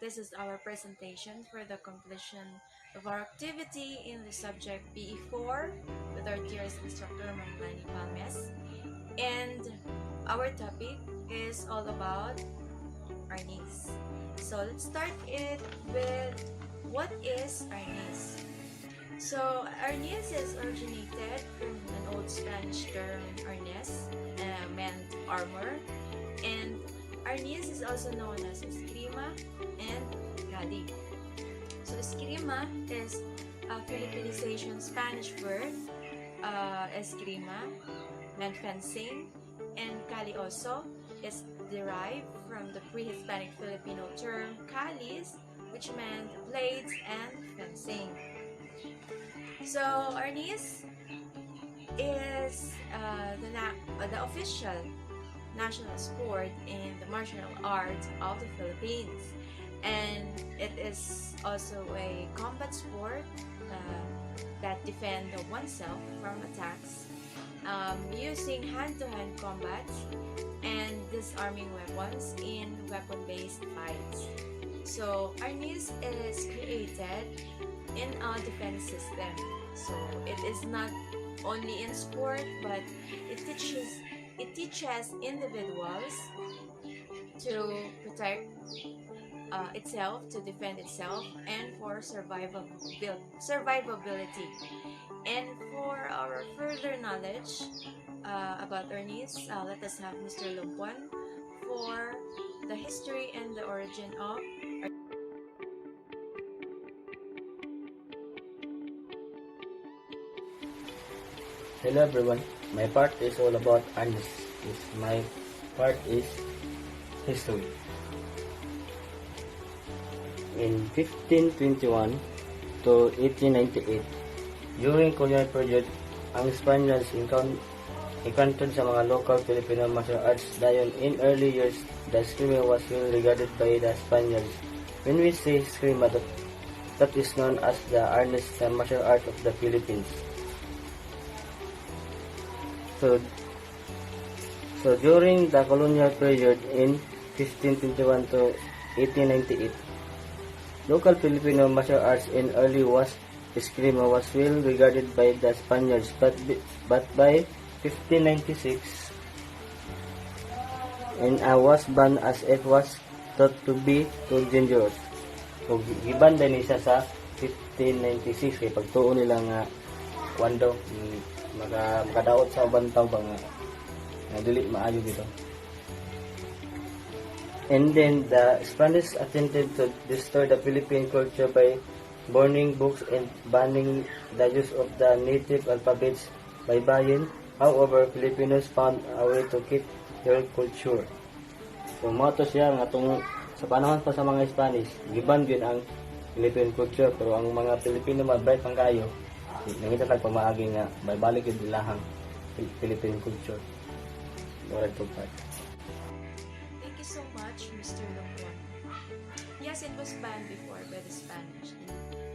This is our presentation for the completion of our activity in the subject PE4 with our dearest instructor, Manglani Palmes. And our topic is all about Arnis. So let's start it with what is Arnis? So Arnis is originated from an old Spanish term arnes, meant armor, and Arnis is also known as eskrima and gali. So eskrima is a Filipinization Spanish word. Eskrima meant fencing, and kali also is derived from the pre-Hispanic Filipino term kalis, which meant blades and fencing. So Arnis is the official national sport in the martial arts of the Philippines, and it is also a combat sport that defend oneself from attacks using hand-to-hand combat and disarming weapons in weapon-based fights. So Arnis is created in a defense system. So it is not only in sport, but it teaches individuals to protect itself, to defend itself, and for survivability. And for our further knowledge about Arnis, let us have Mr. Lumpuan for the history and the origin of Hello everyone, my part is all about Arnis. My part is history. In 1521 to 1898, during colonial period, ang Spaniards encountered sa mga local Filipino martial arts dayon in early years, the eskrima was well regarded by the Spaniards. When we say eskrima, that is known as the Arnis martial art of the Philippines. So during the colonial period in 1521 to 1898, local Filipino martial arts in early eskrima was well regarded by the Spaniards, but by 1596 and was banned as it was thought to be too dangerous. So giban din siya sa 1596 kay pagtuon nila nga wando makadaot sa bantaw ba nga dili maayo dito. And then the Spanish attempted to destroy the Philippine culture by burning books and banning the use of the native alphabets by bayan. However, Filipinos found a way to keep their culture. So mato siya nga sa panahon pa sa mga Spanish, giban gyud ang Philippine culture, pero ang mga Pilipino mabait pang kayo nangita tag pamaagi nga balik gyud ilahang Philippine culture. Alright, part. Thank you so much, Mr. Lumpuan. Yes, it was banned before by the Spanish.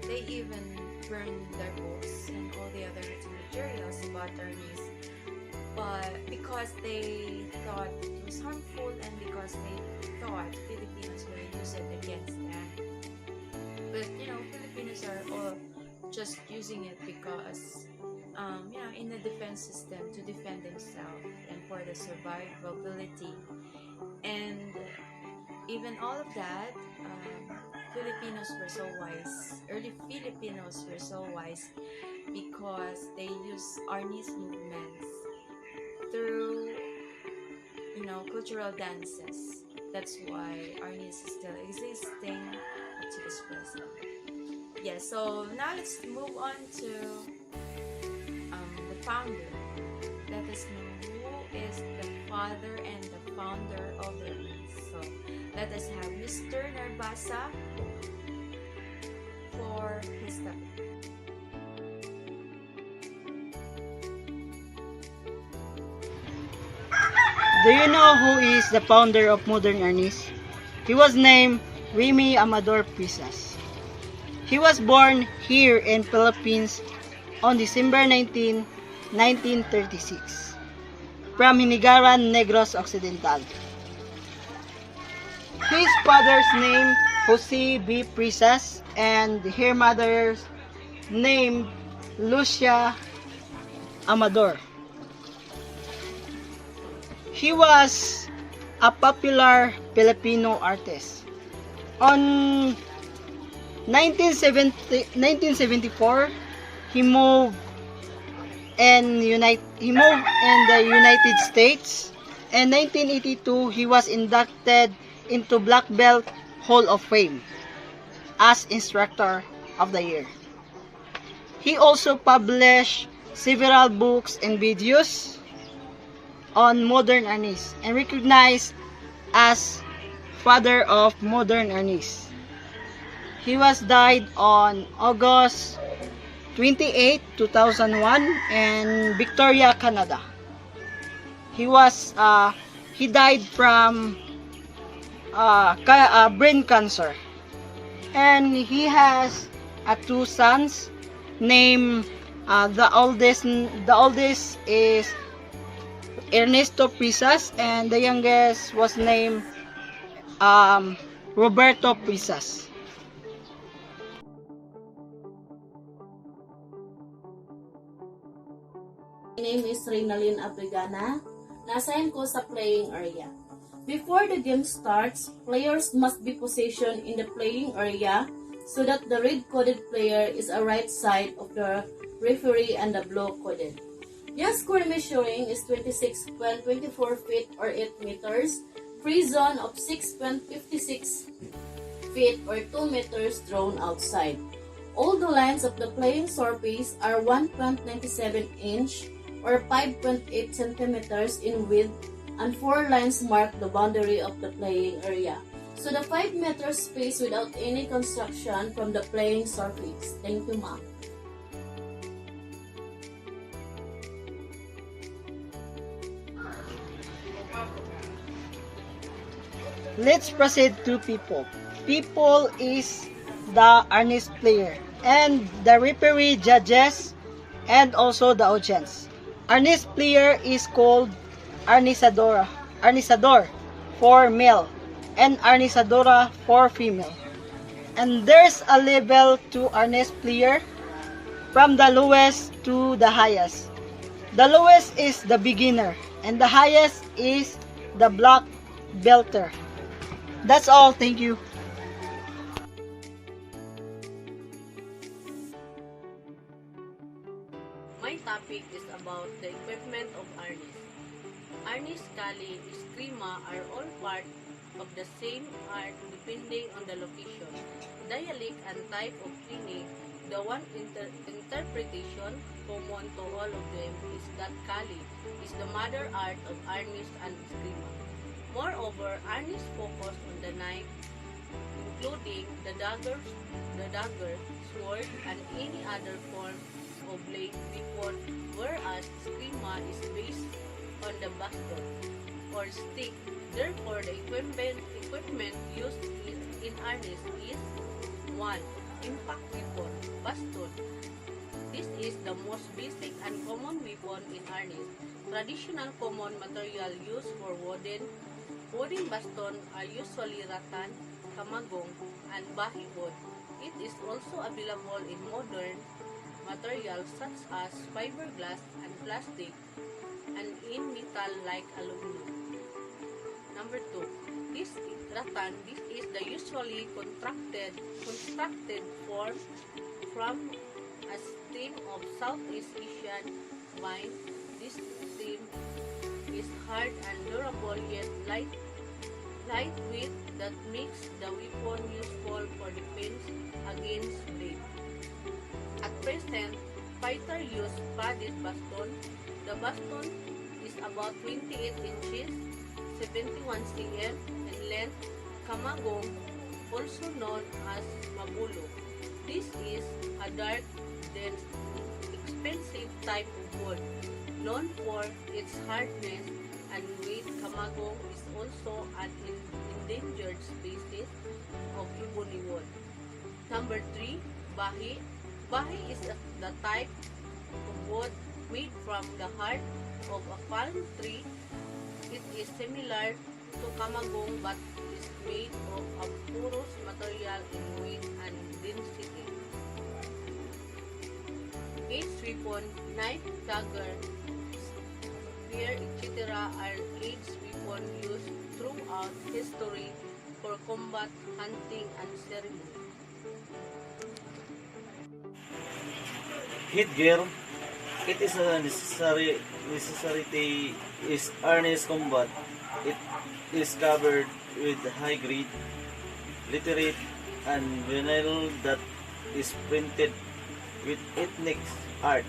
They even burned their books and all the other materials about Arnis, but because they thought it was harmful and because they thought Filipinos will use it against them. But Filipinos are all just using it because in the defense system to defend themselves and for the survivability. And even all of that, Filipinos were so wise. Early Filipinos were so wise because they use Arnis movements through cultural dances. That's why Arnis is still existing to this present. Yeah, so now let's move on to the founder. Let us know who is the father and the founder of the Arnis. So let us have Mr. Narbasa for his topic. Do you know who is the founder of modern Arnis? He was named Remy Amador Pisas. He was born here in Philippines on December 19, 1936, from Hinigaran, Negros Occidental. His father's name Jose B. Prisas and her mother's name Lucia Amador. He was a popular Filipino artist. On 1974, he moved in the United States. In 1982, he was inducted into Black Belt Hall of Fame as Instructor of the Year. He also published several books and videos on modern Arnis and recognized as father of modern Arnis. He was died on August 28, 2001 in Victoria, Canada. He died from brain cancer, and he has two sons. Named the oldest is Ernesto Prisas, and the youngest was named Roberto Prisas. My name is Reynalyn Abrigana. Na-assign ko sa playing area. Before the game starts, players must be positioned in the playing area so that the red-coded player is on right side of the referee and the blue-coded. Your score measuring is 26.24 feet or 8 meters. Free zone of 6.56 feet or 2 meters drawn outside. All the lines of the playing surface are 1.97 inch or 5.8 centimeters in width, and 4 lines mark the boundary of the playing area. So the 5 meter space without any construction from the playing surface. Thank you, ma'am. Let's proceed to people. People is the Arnis player and the referee, judges, and also the audience. Arnis player is called Arnisador for male and Arnisadora for female. And there's a level to Arnis player from the lowest to the highest. The lowest is the beginner and the highest is the black belter. That's all. Thank you. My topic is about the equipment of Arnis. Arnis, Kali, Eskrima are all part of the same art depending on the location, dialect, and type of training. The one interpretation common to all of them is that Kali is the mother art of Arnis and Eskrima. Moreover, Arnis focused on the knife, including the dagger, sword, and any other form of blade before, whereas Eskrima is based on the baston or stick. Therefore, the equipment used in Arnis is 1. Impact weapon, baston. This is the most basic and common weapon in Arnis. Traditional common material used for wooden baston are usually rattan, kamagong, and bahi wood. It is also available in modern materials such as fiberglass and plastic, and in metal like aluminum. Number 2. This is the usually constructed form from a stem of Southeast Asian vine. This stem is hard and durable yet lightweight that makes the weapon useful for defense against blade. At present, fighters use padded baston. The baston is about 28 inches, 71 cm in length. Kamagong, also known as mabulo. This is a dark, dense, expensive type of wood, known for its hardness and weight. Kamagong is also an endangered species of ebony wood. Number 3. Bahi. Bahi is the type of wood made from the heart of a palm tree. It is similar to kamagong but is made of a porous material in weight and density. Each weapon, knife, dagger, spear, etc. are each weapon used throughout history for combat, hunting, and ceremony. Headgear, it is a necessity is Arnis combat. It is covered with high grade, literate, and vinyl that is printed with ethnic art.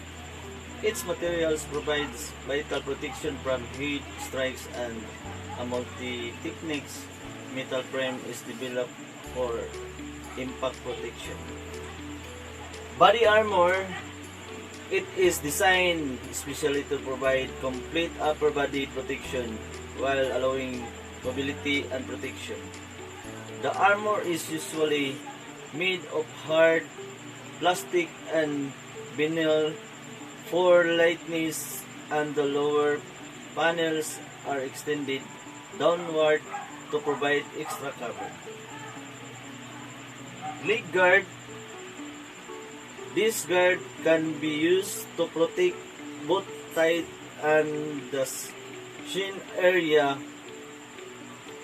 Its materials provides vital protection from heat strikes, and a multi-techniques metal frame is developed for impact protection. Body armor, it is designed especially to provide complete upper body protection while allowing mobility and protection. The armor is usually made of hard plastic and vinyl for lightness, and the lower panels are extended downward to provide extra cover. Leg guard. This guard can be used to protect both thigh and the shin area,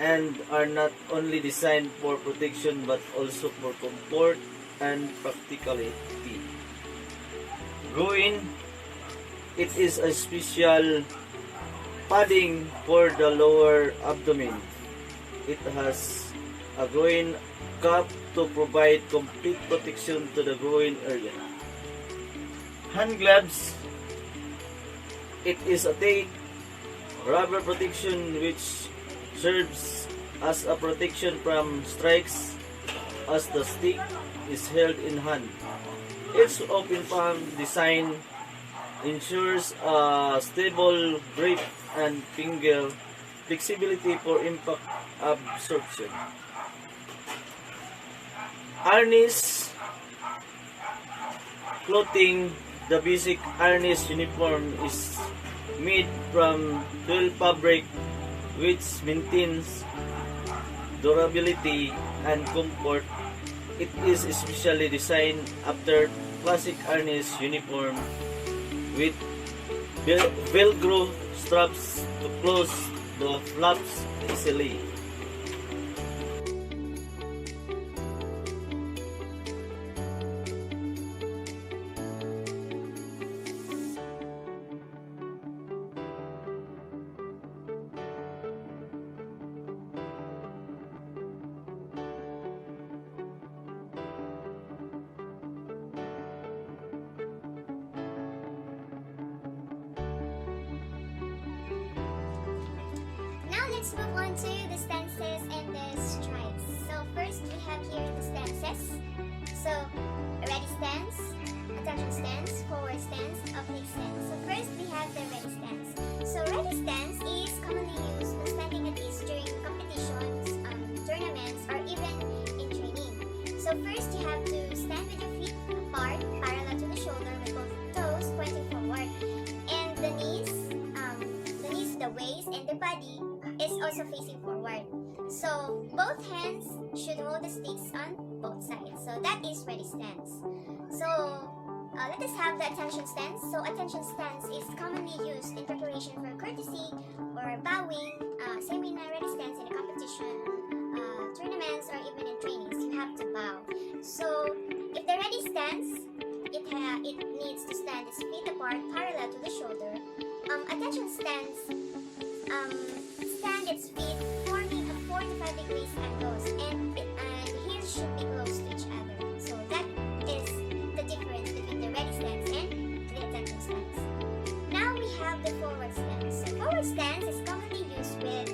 and are not only designed for protection but also for comfort and practicality. Groin, it is a special padding for the lower abdomen. It has a groin cup to provide complete protection to the groin area. Hand gloves, it is a thick rubber protection which serves as a protection from strikes as the stick is held in hand. Its open palm design ensures a stable grip and finger flexibility for impact absorption. Arnis clothing. The basic Arnis uniform is made from twill fabric which maintains durability and comfort. It is especially designed after classic Arnis uniform with velcro straps to close the flaps easily. Now let's move on to the stances and the strikes. So first we have here the stances. So a ready stance, attention stance, forward stance, oblique stance. So first we have the ready stance. So ready stance is commonly used when standing at ease during competitions, tournaments, or even in training. So first you have to stand with your feet apart, parallel to the shoulder, with both toes pointing forward, and the knees, the waist, and the body is also facing forward. So both hands should hold the sticks on both sides. So that is ready stance. So let us have the attention stance. So attention stance is commonly used in preparation for courtesy or bowing. Same in a ready stance in a competition, tournaments, or even in trainings. You have to bow. So if the ready stance, it needs to stand its feet apart, parallel to the shoulder. Attention stance, stand its feet forming a 45 degrees angles, and heels should be close to each other. So that is the difference between the ready stance and the attention stance. Now we have the forward stance. So forward stance is commonly used with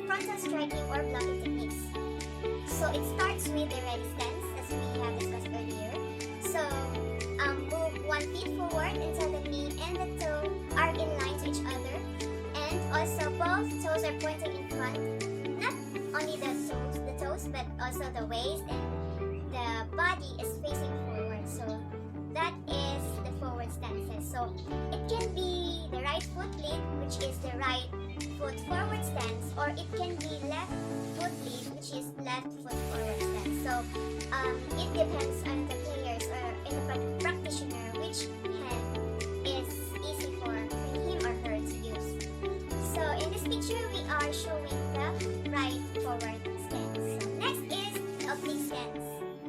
frontal striking or blocking techniques. So it starts with the ready stance, as we have discussed earlier. So move one feet forward until the knee and the toe are in line to each other, and also both toes are pointing in front. Not only the toes, but also the waist and the body is facing forward. So that is the forward stances. So it can be the right foot lead, which is the right foot forward stance, or it can be left foot lead, which is left foot forward stance. So it depends on the players or in the practitioner which hand is easy for him or her to use. So in this picture, we are showing the right forward stance. So next is oblique stance.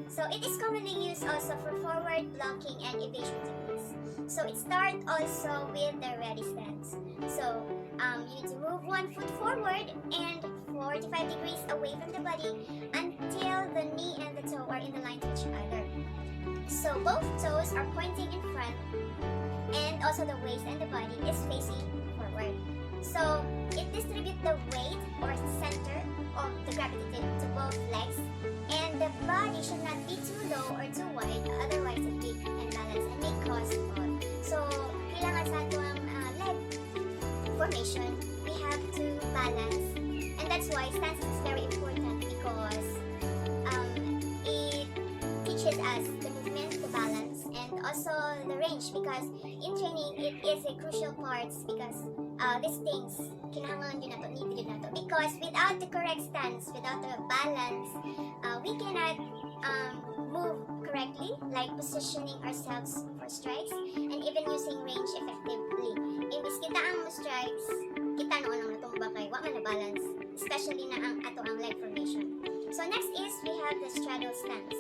So it is commonly used also for forward blocking and evasion techniques. So it starts also with the ready stance. So you need to move one foot forward and 45 degrees away from the body until the knee and the toe are in the line to each other. So both toes are pointing in front, and also the waist and the body is facing forward. So it distributes the weight or center of the gravity to both legs, and the body should not be too low or too wide, otherwise it will imbalance and may cause fall. So kailangan sa ating leg formation, we have to balance, and that's why stance is very important because it teaches us the movement, the balance, and also the range, because in training it is a crucial part because these things kinahanglan yun nato, need yun nato, because without the correct stance, without the balance, we cannot move correctly, like positioning ourselves for strikes and even using range effectively. Imbis kita ang strikes, kita noon ang natumba kay wa man na balance, especially na ang ato ang leg formation. So next is we have the straddle stance.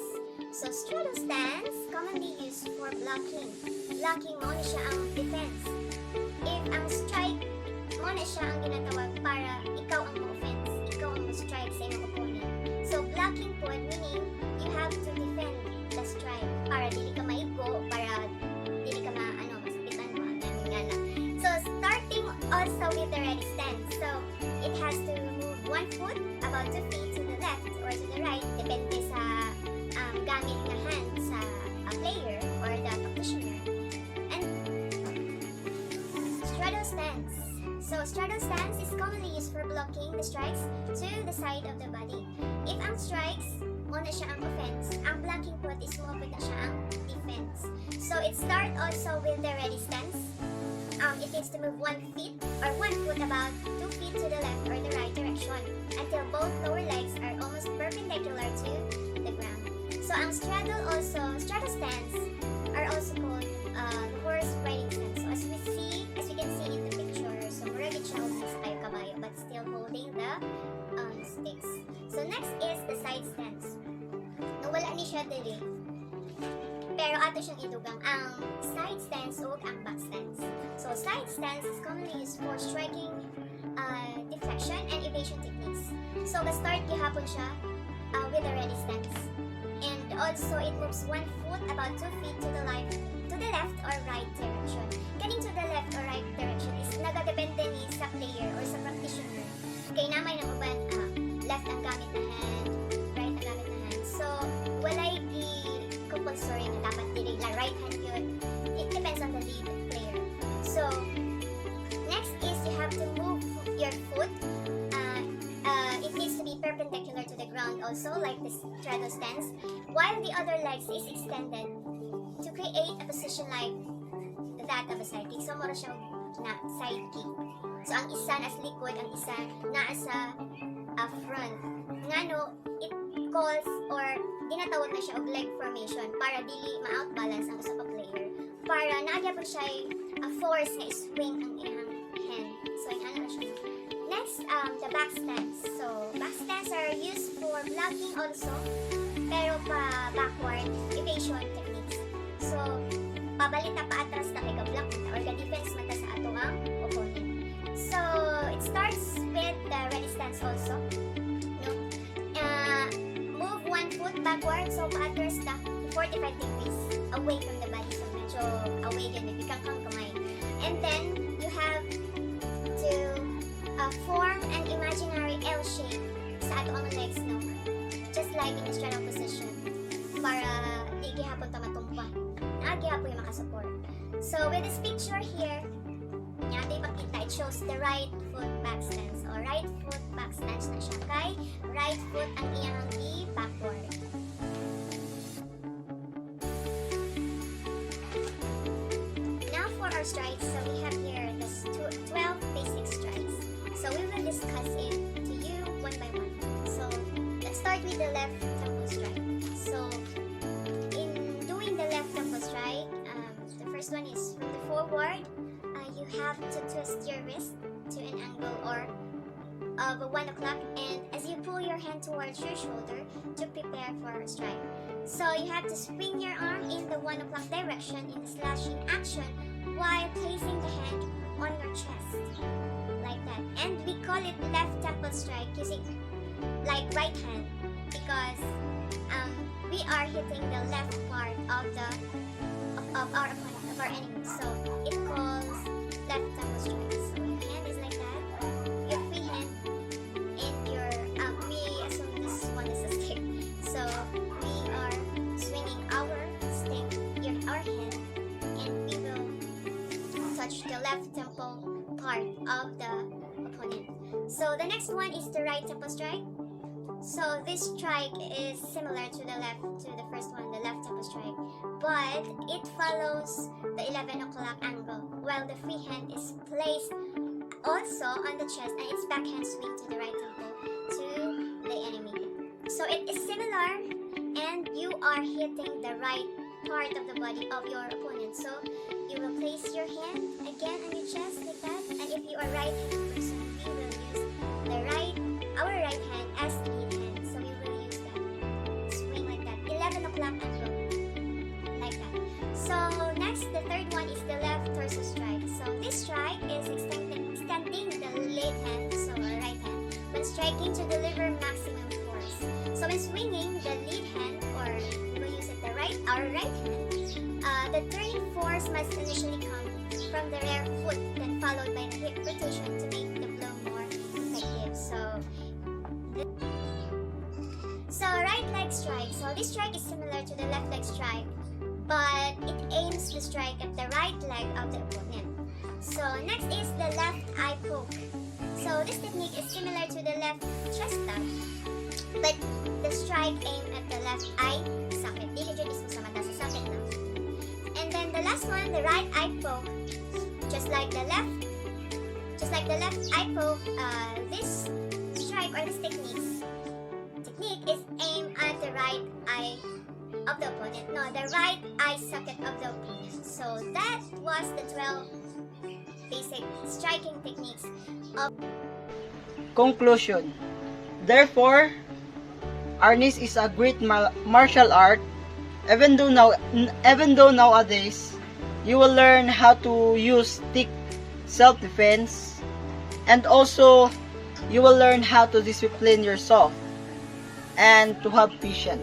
So straddle stance commonly used for blocking. Blocking mo na siya ang defense. If ang strike mo na siya ang ginatawag para ikaw ang ma-offense, ikaw ang ma-strike sa iyong opponent. So blocking po, meaning you have to defend the strike para dili ka maigo, para dili ka masakitan mo ang gana. So starting also with the ready stance. So it has to move one foot about 2 feet to the left or to the right, depende sa gamit na hand sa player or the practitioner. And straddle stance. So straddle stance is commonly used for blocking the strikes to the side of the body. If ang strikes mo na siya ang offense, ang blocking foot is mo na siya ang defense. So it starts also with the ready stance. It needs to move 1 foot or 1 foot about 2 feet to the left or the right direction until both lower legs are almost perpendicular to the ground. So ang straddle stance are also called the horse riding stance. So as we can see in the picture, so murag siya og kabayo but still holding the sticks. So next is the side stance. Nawala ni siya dili, pero ato siyang idugang ang side stance ug ang back stance. So side stance is commonly used for striking, deflection and evasion techniques. So start gihapon siya with a ready stance. And also it moves 1 foot about 2 feet to the left or right direction. Getting to the left or right direction is nagadepende ni sa player or sa practitioner. Kay namay ng uban left ang gamit na hand, right ang gamit na hand. So walay compulsory na dapat dili la right hand yun. It depends on the lead player. So next is you have to move your foot. It needs to be perpendicular to the ground also, like the straddle stance, while the other legs is extended to create a position like that of a side kick. So mura siya na side kick. So ang isa nasa likod, ang isa nasa front. Ngano, it calls or ginatawag na siya og leg formation para dili ma-outbalance ang usa ka player. Para naagya po siya a force na swing ang iyang hand. So ano na siya. Next, the back stance. So back stance are used for blocking also, pero pa backward evasion techniques. So pabalit na paatras na kay ka-block or ka-defense man ta sa ato ang opponent. So it starts with the ready stance also. No? Move 1 foot backward, so paatras na 45 degrees away from the body. So medyo away din, bigkang kang kamay. And then you have to form an imaginary L shape sa ato ang legs, no? Just like in a straddle position, para di gihapon ta matumpa, gihapon yung makasupport. So with this picture here, ito ipakita, it shows the right foot back stance or right foot back stance na siya kay right foot ang iyang i-backward. Now for our strikes, so we have here the left temple strike. So, in doing the left temple strike, the first one is from the forward. You have to twist your wrist to an angle or of 1 o'clock, and as you pull your hand towards your shoulder to prepare for a strike. So you have to swing your arm in the 1 o'clock direction in the slashing action while placing the hand on your chest, like that. And we call it left temple strike using like right hand because we are hitting the left part of our opponent, of our enemy. So it calls left temple strike. So your hand is like that. Your free hand in your we assume this one is a stick. So we are swinging our stick in our hand, and we will touch the left temple part of the opponent. So the next one is the right temple strike. So this strike is similar to the first one, the left temple strike, but it follows the 11 o'clock angle, while the free hand is placed also on the chest and its backhand swing to the right temple to the enemy. So it is similar, and you are hitting the right part of the body of your opponent. So you will place your hand again on your chest like that, and if you are right-handed person, we will use our right hand as lead hand. So we will use that swing like that, 11 o'clock angle, like that. So next, the third one is the left torso strike. So this strike is extending the left hand, so our right hand, when striking to deliver maximum force. So when swinging the lead hand, or we will use it our right hand, the turning force must initially come from the rear foot, then followed by the hip rotation to make the blow more effective. So right leg strike. So this strike is similar to the left leg strike, but it aims to strike at the right leg of the opponent. So next is the left eye poke. So this technique is similar to the left chest stab, but the strike aimed at the left eye socket. Dili dyan mismo sa mata sa socket, no? And then the last one, the right eye poke. Just like the left eye poke, this strike or this technique is aimed at the right eye of the opponent. No, the right eye socket of the opponent. So that was the 12 basic striking techniques of Conclusion. Therefore, Arnis is a great martial art. Even though nowadays you will learn how to use stick self-defense, and also you will learn how to discipline yourself and to have patience.